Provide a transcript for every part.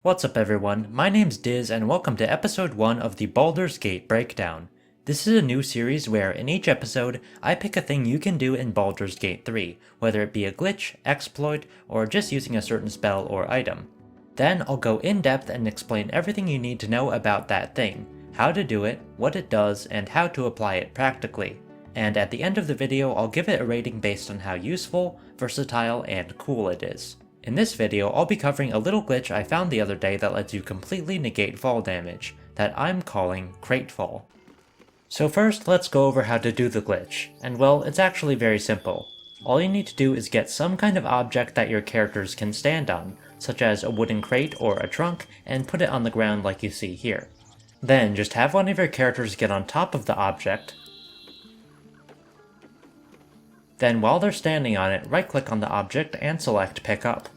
What's up everyone, my name's Diz and welcome to episode 1 of the Baldur's Gate Breakdown. This is a new series where in each episode, I pick a thing you can do in Baldur's Gate 3, whether it be a glitch, exploit, or just using a certain spell or item. Then I'll go in depth and explain everything you need to know about that thing, how to do it, what it does, and how to apply it practically. And at the end of the video I'll give it a rating based on how useful, versatile, and cool it is. In this video, I'll be covering a little glitch I found the other day that lets you completely negate fall damage, that I'm calling Cratefall. So first, let's go over how to do the glitch, and well, it's actually very simple. All you need to do is get some kind of object that your characters can stand on, such as a wooden crate or a trunk, and put it on the ground like you see here. Then just have one of your characters get on top of the object. Then while they're standing on it, right-click on the object and select Pick Up.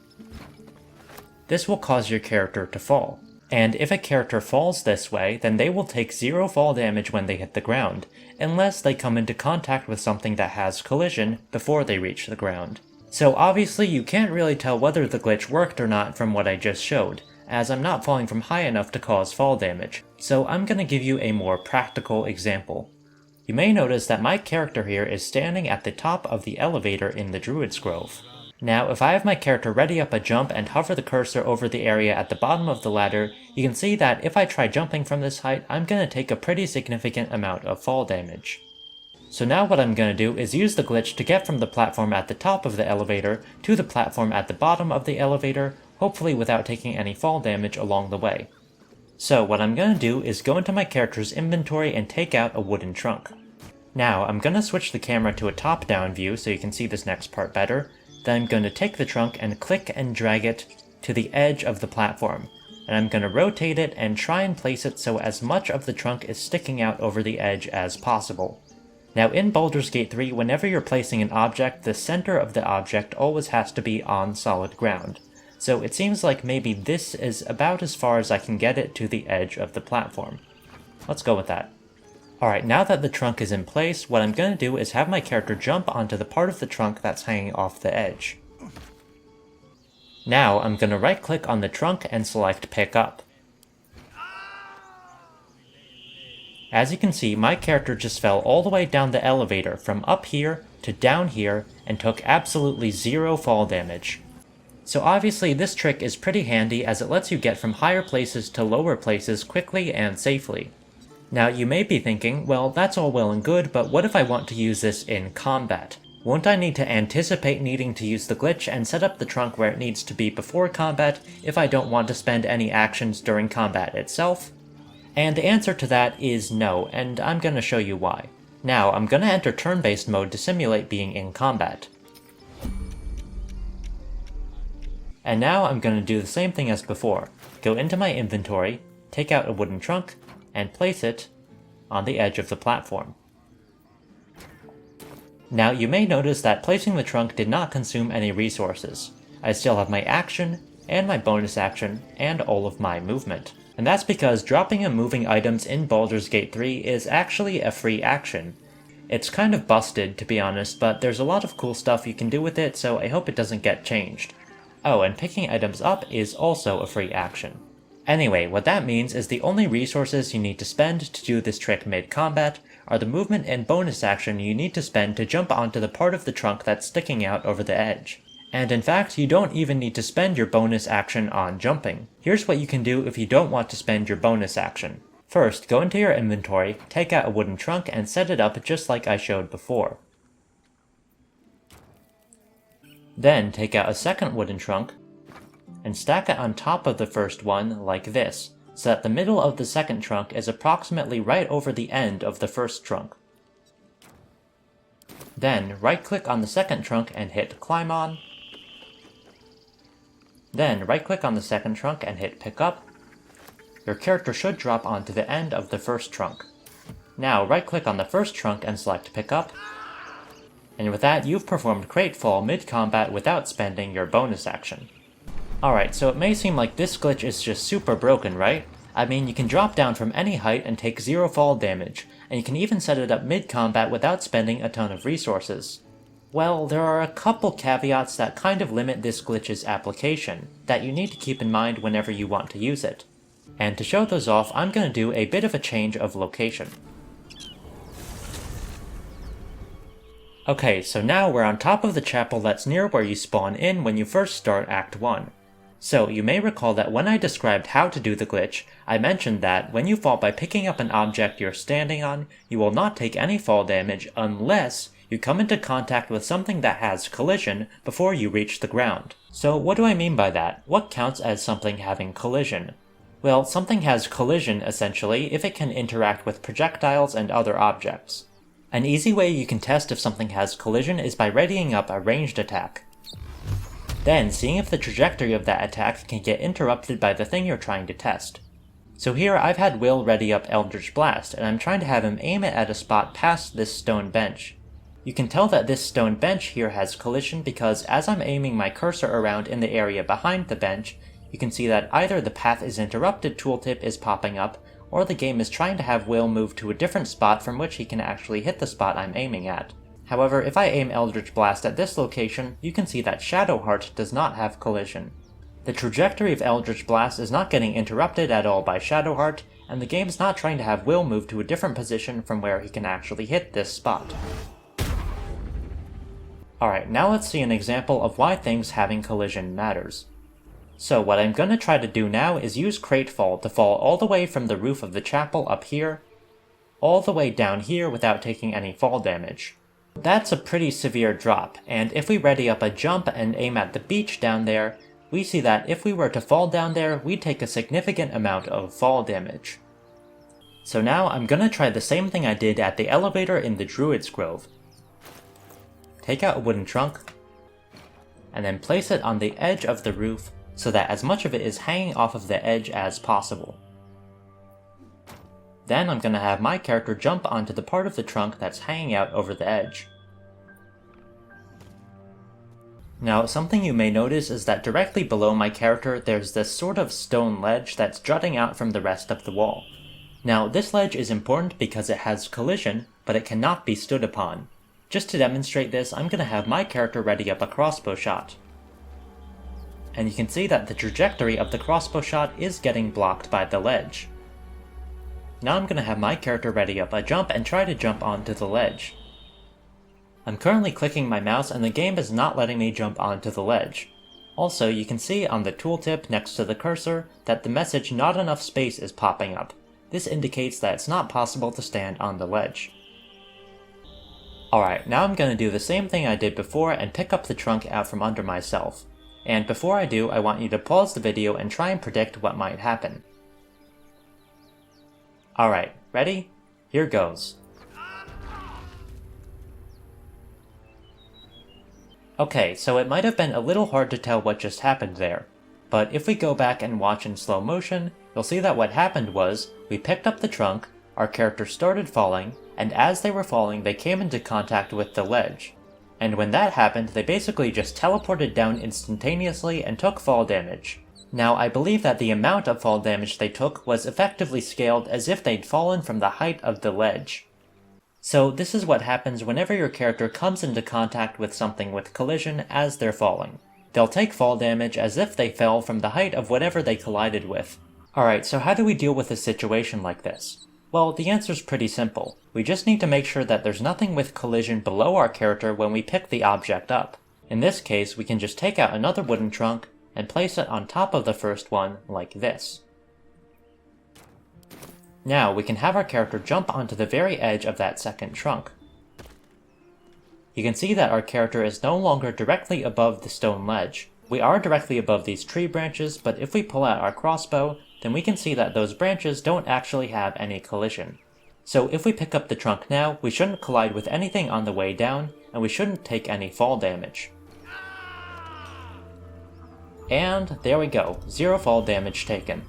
This will cause your character to fall. And if a character falls this way, then they will take 0 fall damage when they hit the ground, unless they come into contact with something that has collision before they reach the ground. So obviously you can't really tell whether the glitch worked or not from what I just showed, as I'm not falling from high enough to cause fall damage, so I'm gonna give you a more practical example. You may notice that my character here is standing at the top of the elevator in the Druid's Grove. Now, if I have my character ready up a jump and hover the cursor over the area at the bottom of the ladder, you can see that if I try jumping from this height, I'm going to take a pretty significant amount of fall damage. So now what I'm going to do is use the glitch to get from the platform at the top of the elevator to the platform at the bottom of the elevator, hopefully without taking any fall damage along the way. So what I'm going to do is go into my character's inventory and take out a wooden trunk. Now I'm going to switch the camera to a top-down view so you can see this next part better. Then I'm going to take the trunk and click and drag it to the edge of the platform. And I'm going to rotate it and try and place it so as much of the trunk is sticking out over the edge as possible. Now in Baldur's Gate 3, whenever you're placing an object, the center of the object always has to be on solid ground. So it seems like maybe this is about as far as I can get it to the edge of the platform. Let's go with that. Alright, now that the trunk is in place, what I'm going to do is have my character jump onto the part of the trunk that's hanging off the edge. Now I'm going to right click on the trunk and select Pick Up. As you can see, my character just fell all the way down the elevator from up here to down here and took absolutely 0 fall damage. So obviously this trick is pretty handy as it lets you get from higher places to lower places quickly and safely. Now you may be thinking, well that's all well and good, but what if I want to use this in combat? Won't I need to anticipate needing to use the glitch and set up the trunk where it needs to be before combat if I don't want to spend any actions during combat itself? And the answer to that is no, and I'm going to show you why. Now I'm going to enter turn-based mode to simulate being in combat. And now I'm going to do the same thing as before. Go into my inventory, take out a wooden trunk, and place it on the edge of the platform. Now you may notice that placing the trunk did not consume any resources. I still have my action, and my bonus action, and all of my movement. And that's because dropping and moving items in Baldur's Gate 3 is actually a free action. It's kind of busted to be honest, but there's a lot of cool stuff you can do with it, so I hope it doesn't get changed. Oh, and picking items up is also a free action. Anyway, what that means is the only resources you need to spend to do this trick mid-combat are the movement and bonus action you need to spend to jump onto the part of the trunk that's sticking out over the edge. And in fact, you don't even need to spend your bonus action on jumping. Here's what you can do if you don't want to spend your bonus action. First, go into your inventory, take out a wooden trunk, and set it up just like I showed before. Then take out a second wooden trunk, and stack it on top of the first one like this, so that the middle of the second trunk is approximately right over the end of the first trunk. Then right-click on the second trunk and hit Climb On. Then right-click on the second trunk and hit Pick Up. Your character should drop onto the end of the first trunk. Now right-click on the first trunk and select Pick Up. And with that, you've performed Cratefall mid-combat without spending your bonus action. Alright, so it may seem like this glitch is just super broken, right? I mean, you can drop down from any height and take 0 fall damage, and you can even set it up mid-combat without spending a ton of resources. Well, there are a couple caveats that kind of limit this glitch's application that you need to keep in mind whenever you want to use it. And to show those off, I'm going to do a bit of a change of location. Okay, so now we're on top of the chapel that's near where you spawn in when you first start Act 1. So you may recall that when I described how to do the glitch, I mentioned that when you fall by picking up an object you're standing on, you will not take any fall damage unless you come into contact with something that has collision before you reach the ground. So what do I mean by that? What counts as something having collision? Well, something has collision essentially if it can interact with projectiles and other objects. An easy way you can test if something has collision is by readying up a ranged attack. Then seeing if the trajectory of that attack can get interrupted by the thing you're trying to test. So here I've had Will ready up Eldritch Blast, and I'm trying to have him aim it at a spot past this stone bench. You can tell that this stone bench here has collision because as I'm aiming my cursor around in the area behind the bench, you can see that either the Path is Interrupted tooltip is popping up, or the game is trying to have Will move to a different spot from which he can actually hit the spot I'm aiming at. However, if I aim Eldritch Blast at this location, you can see that Shadowheart does not have collision. The trajectory of Eldritch Blast is not getting interrupted at all by Shadowheart, and the game's not trying to have Will move to a different position from where he can actually hit this spot. Alright, now let's see an example of why things having collision matters. So what I'm going to try to do now is use Cratefall to fall all the way from the roof of the chapel up here, all the way down here without taking any fall damage. That's a pretty severe drop, and if we ready up a jump and aim at the beach down there, we see that if we were to fall down there, we'd take a significant amount of fall damage. So now I'm going to try the same thing I did at the elevator in the Druid's Grove. Take out a wooden trunk, and then place it on the edge of the roof so that as much of it is hanging off of the edge as possible. Then I'm going to have my character jump onto the part of the trunk that's hanging out over the edge. Now, something you may notice is that directly below my character there's this sort of stone ledge that's jutting out from the rest of the wall. Now, this ledge is important because it has collision, but it cannot be stood upon. Just to demonstrate this, I'm going to have my character ready up a crossbow shot. And you can see that the trajectory of the crossbow shot is getting blocked by the ledge. Now I'm going to have my character ready up a jump and try to jump onto the ledge. I'm currently clicking my mouse and the game is not letting me jump onto the ledge. Also, you can see on the tooltip next to the cursor that the message "not enough space" is popping up. This indicates that it's not possible to stand on the ledge. Alright, now I'm going to do the same thing I did before and pick up the trunk out from under myself. And before I do, I want you to pause the video and try and predict what might happen. Alright, ready? Here goes. Okay, so it might have been a little hard to tell what just happened there, but if we go back and watch in slow motion, you'll see that what happened was, we picked up the trunk, our character started falling, and as they were falling they came into contact with the ledge. And when that happened, they basically just teleported down instantaneously and took fall damage. Now, I believe that the amount of fall damage they took was effectively scaled as if they'd fallen from the height of the ledge. So this is what happens whenever your character comes into contact with something with collision as they're falling. They'll take fall damage as if they fell from the height of whatever they collided with. Alright, so how do we deal with a situation like this? Well, the answer's pretty simple. We just need to make sure that there's nothing with collision below our character when we pick the object up. In this case, we can just take out another wooden trunk and place it on top of the first one like this. Now we can have our character jump onto the very edge of that second trunk. You can see that our character is no longer directly above the stone ledge. We are directly above these tree branches, but if we pull out our crossbow, then we can see that those branches don't actually have any collision. So if we pick up the trunk now, we shouldn't collide with anything on the way down, and we shouldn't take any fall damage. And there we go, 0 fall damage taken.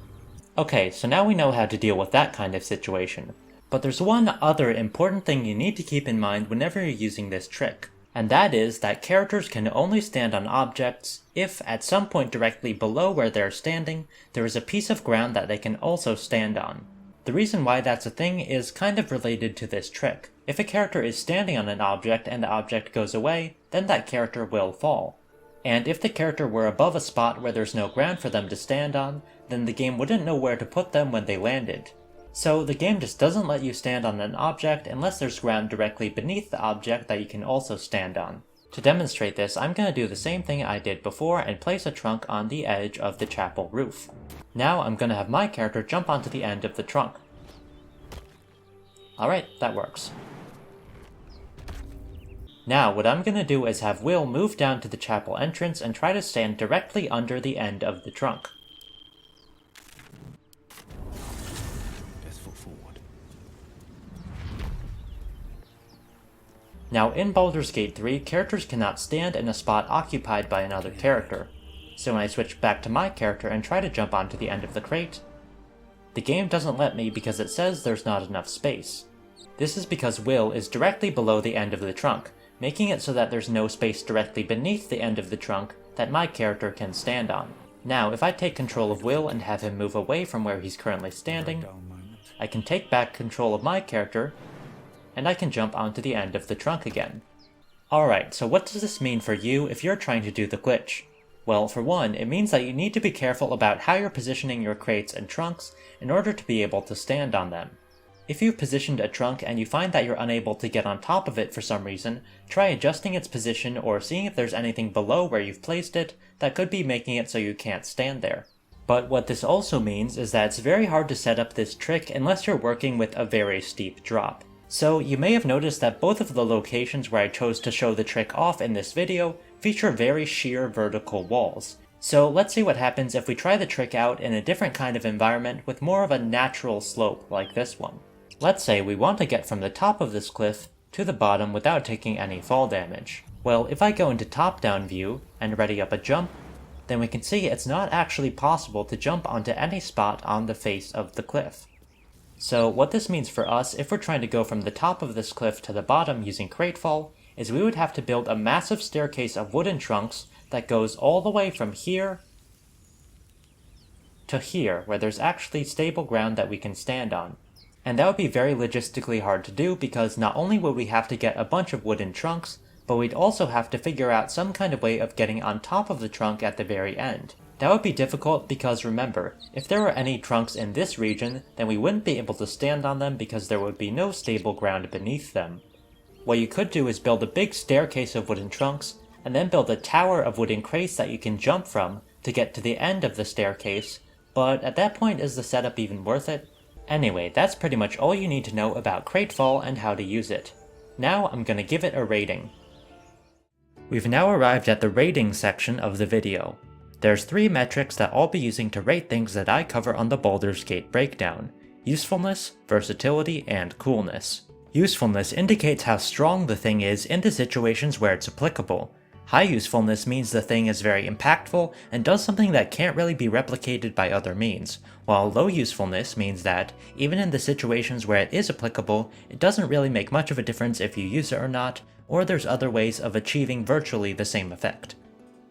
Okay, so now we know how to deal with that kind of situation. But there's one other important thing you need to keep in mind whenever you're using this trick, and that is that characters can only stand on objects if, at some point directly below where they're standing, there is a piece of ground that they can also stand on. The reason why that's a thing is kind of related to this trick. If a character is standing on an object and the object goes away, then that character will fall. And if the character were above a spot where there's no ground for them to stand on, then the game wouldn't know where to put them when they landed. So the game just doesn't let you stand on an object unless there's ground directly beneath the object that you can also stand on. To demonstrate this, I'm going to do the same thing I did before and place a trunk on the edge of the chapel roof. Now I'm going to have my character jump onto the end of the trunk. Alright, that works. Now what I'm going to do is have Will move down to the chapel entrance and try to stand directly under the end of the trunk. Best foot forward. Now in Baldur's Gate 3, characters cannot stand in a spot occupied by another character. So when I switch back to my character and try to jump onto the end of the crate, the game doesn't let me because it says there's not enough space. This is because Will is directly below the end of the trunk, making it so that there's no space directly beneath the end of the trunk that my character can stand on. Now, if I take control of Will and have him move away from where he's currently standing, I can take back control of my character, and I can jump onto the end of the trunk again. Alright, so what does this mean for you if you're trying to do the glitch? Well, for one, it means that you need to be careful about how you're positioning your crates and trunks in order to be able to stand on them. If you've positioned a trunk and you find that you're unable to get on top of it for some reason, try adjusting its position or seeing if there's anything below where you've placed it that could be making it so you can't stand there. But what this also means is that it's very hard to set up this trick unless you're working with a very steep drop. So you may have noticed that both of the locations where I chose to show the trick off in this video feature very sheer vertical walls. So let's see what happens if we try the trick out in a different kind of environment with more of a natural slope like this one. Let's say we want to get from the top of this cliff to the bottom without taking any fall damage. Well, if I go into top-down view and ready up a jump, then we can see it's not actually possible to jump onto any spot on the face of the cliff. So what this means for us if we're trying to go from the top of this cliff to the bottom using Cratefall is we would have to build a massive staircase of wooden trunks that goes all the way from here to here, where there's actually stable ground that we can stand on. And that would be very logistically hard to do because not only would we have to get a bunch of wooden trunks, but we'd also have to figure out some kind of way of getting on top of the trunk at the very end. That would be difficult because remember, if there were any trunks in this region, then we wouldn't be able to stand on them because there would be no stable ground beneath them. What you could do is build a big staircase of wooden trunks, and then build a tower of wooden crates that you can jump from to get to the end of the staircase, but at that point is the setup even worth it? Anyway, that's pretty much all you need to know about Cratefall and how to use it. Now I'm gonna give it a rating. We've now arrived at the rating section of the video. There's 3 metrics that I'll be using to rate things that I cover on the Baldur's Gate breakdown: Usefulness, Versatility, and Coolness. Usefulness indicates how strong the thing is in the situations where it's applicable. High usefulness means the thing is very impactful and does something that can't really be replicated by other means, while low usefulness means that, even in the situations where it is applicable, it doesn't really make much of a difference if you use it or not, or there's other ways of achieving virtually the same effect.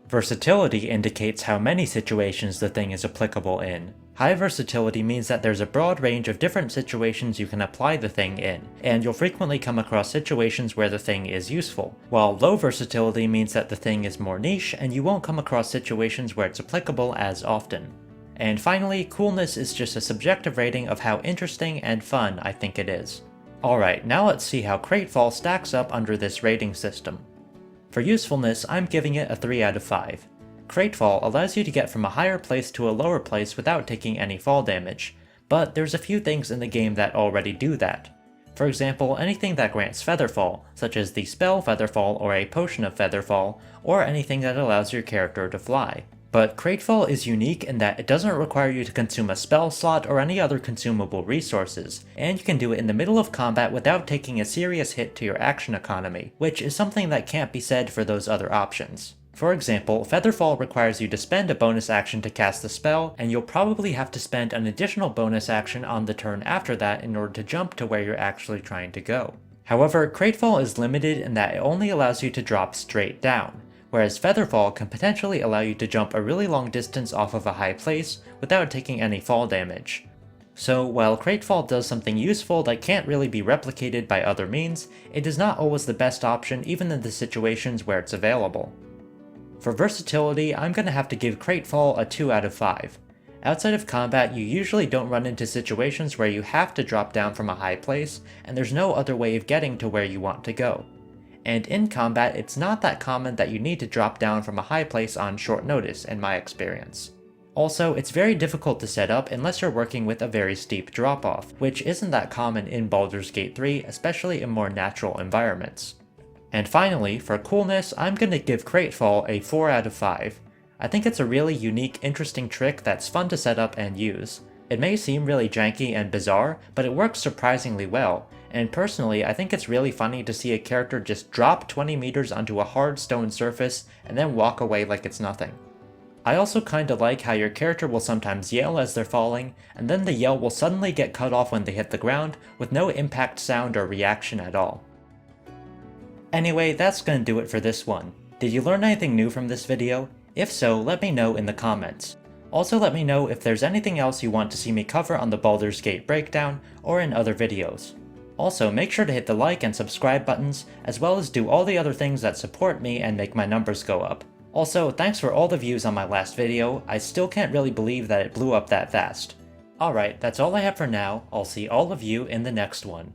Versatility indicates how many situations the thing is applicable in. High versatility means that there's a broad range of different situations you can apply the thing in, and you'll frequently come across situations where the thing is useful, while low versatility means that the thing is more niche and you won't come across situations where it's applicable as often. And finally, coolness is just a subjective rating of how interesting and fun I think it is. Alright, now let's see how Cratefall stacks up under this rating system. For usefulness, I'm giving it a 3 out of 5. Cratefall allows you to get from a higher place to a lower place without taking any fall damage, but there's a few things in the game that already do that. For example, anything that grants Featherfall, such as the spell Featherfall or a potion of Featherfall, or anything that allows your character to fly. But Cratefall is unique in that it doesn't require you to consume a spell slot or any other consumable resources, and you can do it in the middle of combat without taking a serious hit to your action economy, which is something that can't be said for those other options. For example, Featherfall requires you to spend a bonus action to cast the spell, and you'll probably have to spend an additional bonus action on the turn after that in order to jump to where you're actually trying to go. However, Cratefall is limited in that it only allows you to drop straight down, whereas Featherfall can potentially allow you to jump a really long distance off of a high place without taking any fall damage. So while Cratefall does something useful that can't really be replicated by other means, it is not always the best option even in the situations where it's available. For versatility, I'm going to have to give Cratefall a 2 out of 5. Outside of combat, you usually don't run into situations where you have to drop down from a high place, and there's no other way of getting to where you want to go. And in combat, it's not that common that you need to drop down from a high place on short notice, in my experience. Also, it's very difficult to set up unless you're working with a very steep drop-off, which isn't that common in Baldur's Gate 3, especially in more natural environments. And finally, for coolness, I'm going to give Cratefall a 4 out of 5. I think it's a really unique, interesting trick that's fun to set up and use. It may seem really janky and bizarre, but it works surprisingly well, and personally I think it's really funny to see a character just drop 20 meters onto a hard stone surface and then walk away like it's nothing. I also kinda like how your character will sometimes yell as they're falling, and then the yell will suddenly get cut off when they hit the ground, with no impact sound or reaction at all. Anyway, that's gonna do it for this one. Did you learn anything new from this video? If so, let me know in the comments. Also let me know if there's anything else you want to see me cover on the Baldur's Gate breakdown, or in other videos. Also, make sure to hit the like and subscribe buttons, as well as do all the other things that support me and make my numbers go up. Also, thanks for all the views on my last video, I still can't really believe that it blew up that fast. Alright, that's all I have for now, I'll see all of you in the next one.